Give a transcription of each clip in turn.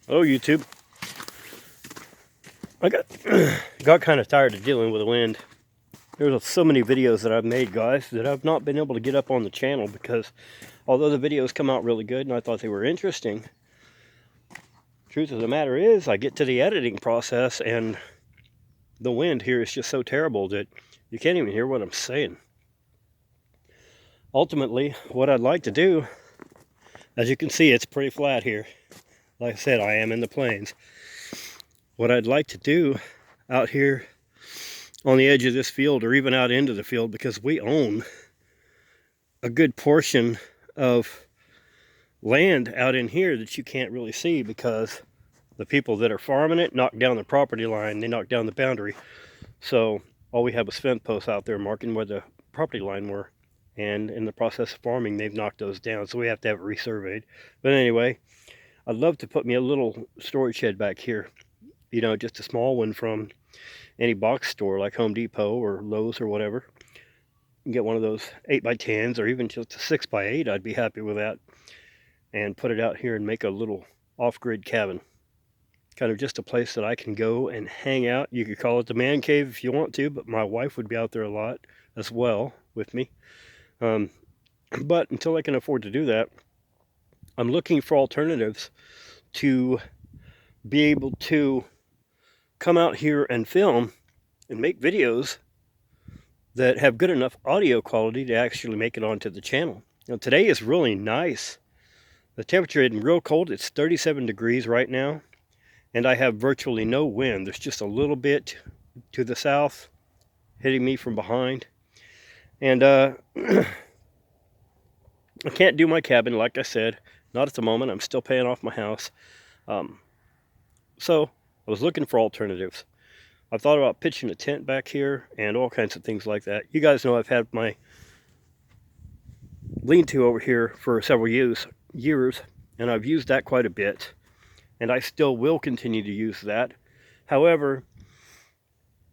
Hello, YouTube. I got kind of tired of dealing with the wind. There's so many videos that I've made, guys, that I've not been able to get up on the channel because although the videos come out really good and I thought they were interesting, truth of the matter is I get to the editing process and the wind here is just so terrible that you can't even hear what I'm saying. Ultimately, what I'd like to do, as you can see, it's pretty flat here. Like I said, I am in the plains. What I'd like to do out here on the edge of this field, or even out into the field, because we own a good portion of land out in here that you can't really see because the people that are farming it knocked down the property line, they knocked down the boundary. So all we have was fence posts out there marking where the property line were. And in the process of farming, they've knocked those down, so we have to have it resurveyed. But anyway, I'd love to put me a little storage shed back here. You know, just a small one from any box store like Home Depot or Lowe's or whatever. You can get one of those 8x10s or even just a 6x8. I'd be happy with that. And put it out here and make a little off-grid cabin. Kind of just a place that I can go and hang out. You could call it the man cave if you want to, but my wife would be out there a lot as well with me. But until I can afford to do that, I'm looking for alternatives to be able to come out here and film and make videos that have good enough audio quality to actually make it onto the channel. Now today is really nice. The temperature isn't real cold. It's 37 degrees right now, and I have virtually no wind. There's just a little bit to the south hitting me from behind. And I can't do my cabin, like I said, not at the moment. I'm still paying off my house. So I was looking for alternatives. I thought about pitching a tent back here and all kinds of things like that. You guys know I've had my lean-to over here for several years, and I've used that quite a bit, and I still will continue to use that. However,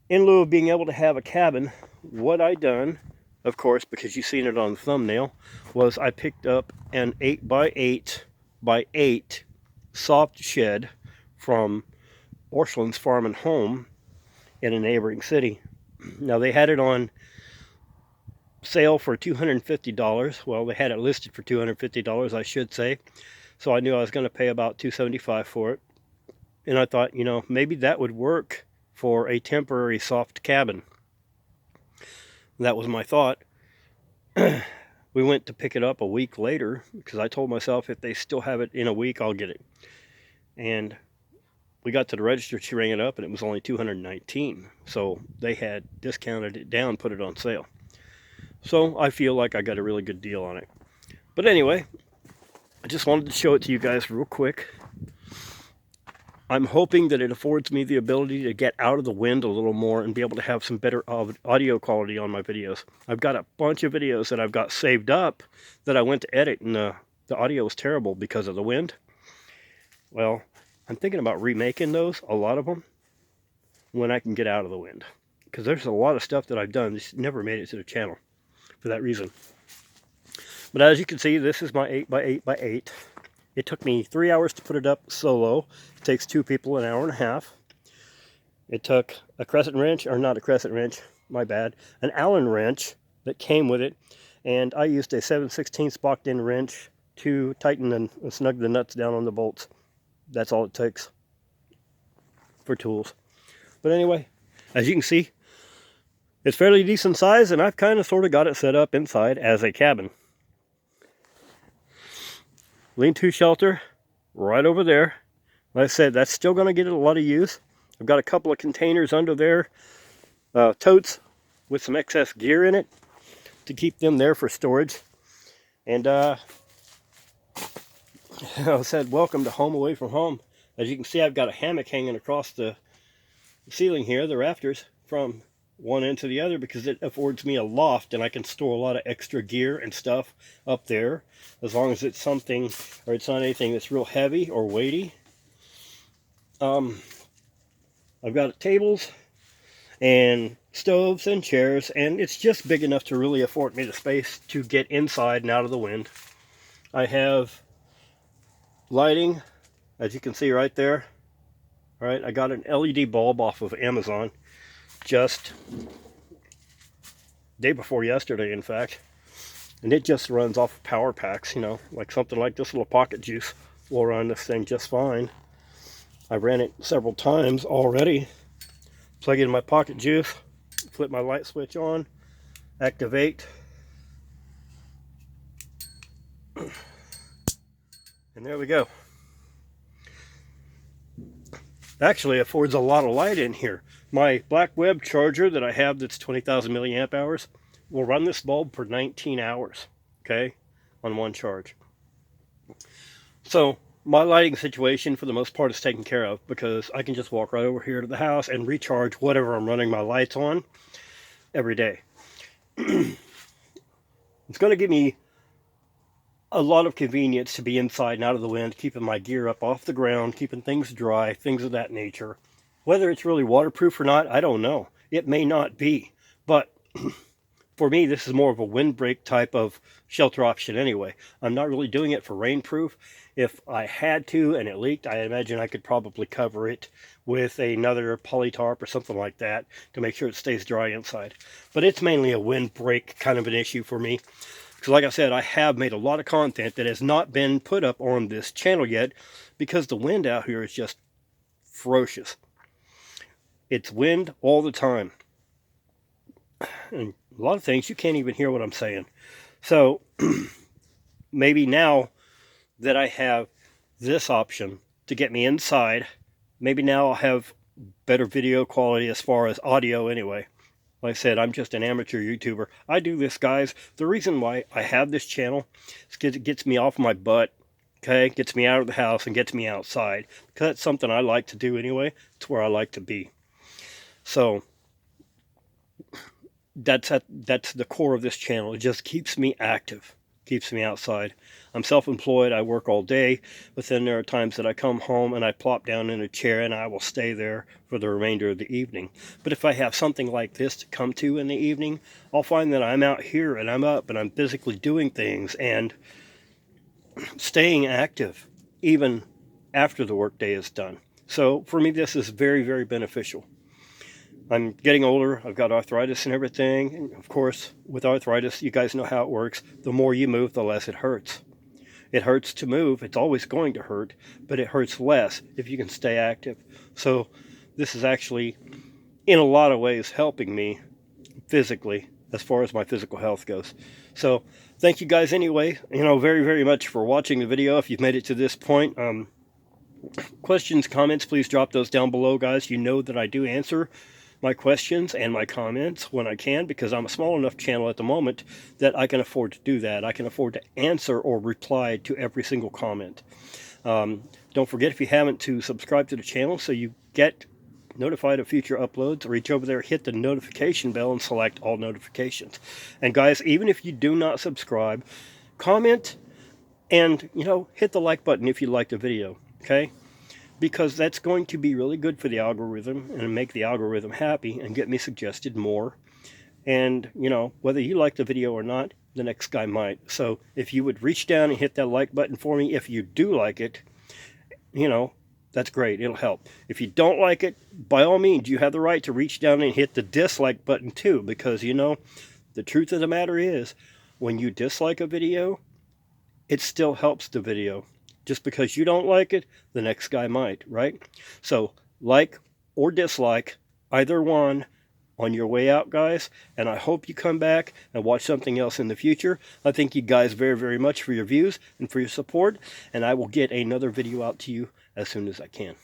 in lieu of being able to have a cabin, what I done, of course, because you've seen it on the thumbnail, was I picked up an 8x8 soft shed from Orscheln's Farm and Home in a neighboring city. Now they had it on sale for $250. Well, they had it listed for $250, I should say. So I knew I was going to pay about $275 for it. And I thought, you know, maybe that would work for a temporary soft cabin. That was my thought. We went to pick it up a week later because I told myself if they still have it in a week, I'll get it. And we got to the register, she rang it up, and it was only $219. So they had discounted it down, put it on sale. So I feel like I got a really good deal on it. But anyway, I just wanted to show it to you guys real quick. I'm hoping that it affords me the ability to get out of the wind a little more and be able to have some better audio quality on my videos. I've got a bunch of videos that I've got saved up that I went to edit, and the audio was terrible because of the wind. Well, I'm thinking about remaking those, a lot of them, when I can get out of the wind. Because there's a lot of stuff that I've done that's never made it to the channel for that reason. But as you can see, this is my 8x8x8. It took me 3 hours to put it up solo. It takes two people an hour and a half. It took a crescent wrench, or not a crescent wrench, my bad, an Allen wrench that came with it. And I used a 7/16 boxed-in wrench to tighten and snug the nuts down on the bolts. That's all it takes for tools. But anyway, as you can see, it's fairly decent size, and I've kind of sort of got it set up inside as a cabin. Lean-to shelter right over there. Like I said, that's still going to get a lot of use. I've got a couple of containers under there, totes with some excess gear in it to keep them there for storage. And I said, welcome to home away from home. As you can see, I've got a hammock hanging across the ceiling here, the rafters, from one end to the other, because it affords me a loft and I can store a lot of extra gear and stuff up there, as long as it's something, or it's not anything that's real heavy or weighty. I've got tables and stoves and chairs, and it's just big enough to really afford me the space to get inside and out of the wind. I have lighting as you can see right there. All right, I got an LED bulb off of Amazon just day before yesterday, in fact, and it just runs off of power packs, you know, like something like this little pocket juice will run this thing just fine. I ran it several times already. Plug in my pocket juice, flip my light switch on, activate, and there we go. Actually affords a lot of light in here. My black web charger that I have that's 20,000 milliamp hours will run this bulb for 19 hours, okay, on one charge. So my lighting situation for the most part is taken care of because I can just walk right over here to the house and recharge whatever I'm running my lights on every day. It's going to give me a lot of convenience to be inside and out of the wind, keeping my gear up off the ground, keeping things dry, things of that nature. Whether it's really waterproof or not, I don't know. It may not be, but for me, this is more of a windbreak type of shelter option anyway. I'm not really doing it for rainproof. If I had to and it leaked, I imagine I could probably cover it with another poly tarp or something like that to make sure it stays dry inside. But it's mainly a windbreak kind of an issue for me. Because like I said, I have made a lot of content that has not been put up on this channel yet because the wind out here is just ferocious. It's wind all the time. And a lot of things you can't even hear what I'm saying. So maybe now that I have this option to get me inside, maybe now I'll have better video quality as far as audio anyway. Like I said, I'm just an amateur YouTuber. I do this, guys. The reason why I have this channel is because it gets me off my butt, okay? Gets me out of the house and gets me outside. Because that's something I like to do anyway. It's where I like to be. So that's the core of this channel. It just keeps me active, keeps me outside. I'm self-employed. I work all day, but then there are times that I come home and I plop down in a chair and I will stay there for the remainder of the evening. But if I have something like this to come to in the evening, I'll find that I'm out here and I'm up and I'm physically doing things and staying active even after the workday is done. So for me, this is very, very beneficial. I'm getting older, I've got arthritis and everything, and of course, with arthritis, you guys know how it works. The more you move, the less it hurts. It hurts to move, it's always going to hurt, but it hurts less if you can stay active. So this is actually, in a lot of ways, helping me physically, as far as my physical health goes. So, thank you guys anyway, very, very much for watching the video if you've made it to this point. Questions, comments, please drop those down below, guys. You know that I do answer my questions and my comments when I can, because I'm a small enough channel at the moment that I can afford to do that. I can afford to answer or reply to every single comment. Don't forget, if you haven't, to subscribe to the channel so you get notified of future uploads. Reach over there, hit the notification bell, and select all notifications. And guys, even if you do not subscribe, comment and hit the like button if you like the video, okay? Because that's going to be really good for the algorithm and make the algorithm happy and get me suggested more. And, whether you like the video or not, the next guy might. So if you would reach down and hit that like button for me, if you do like it, that's great. It'll help. If you don't like it, by all means, you have the right to reach down and hit the dislike button too. Because, the truth of the matter is, when you dislike a video, it still helps the video. Just because you don't like it, the next guy might, right? So, like or dislike, either one, on your way out, guys. And I hope you come back and watch something else in the future. I thank you guys very, very much for your views and for your support. And I will get another video out to you as soon as I can.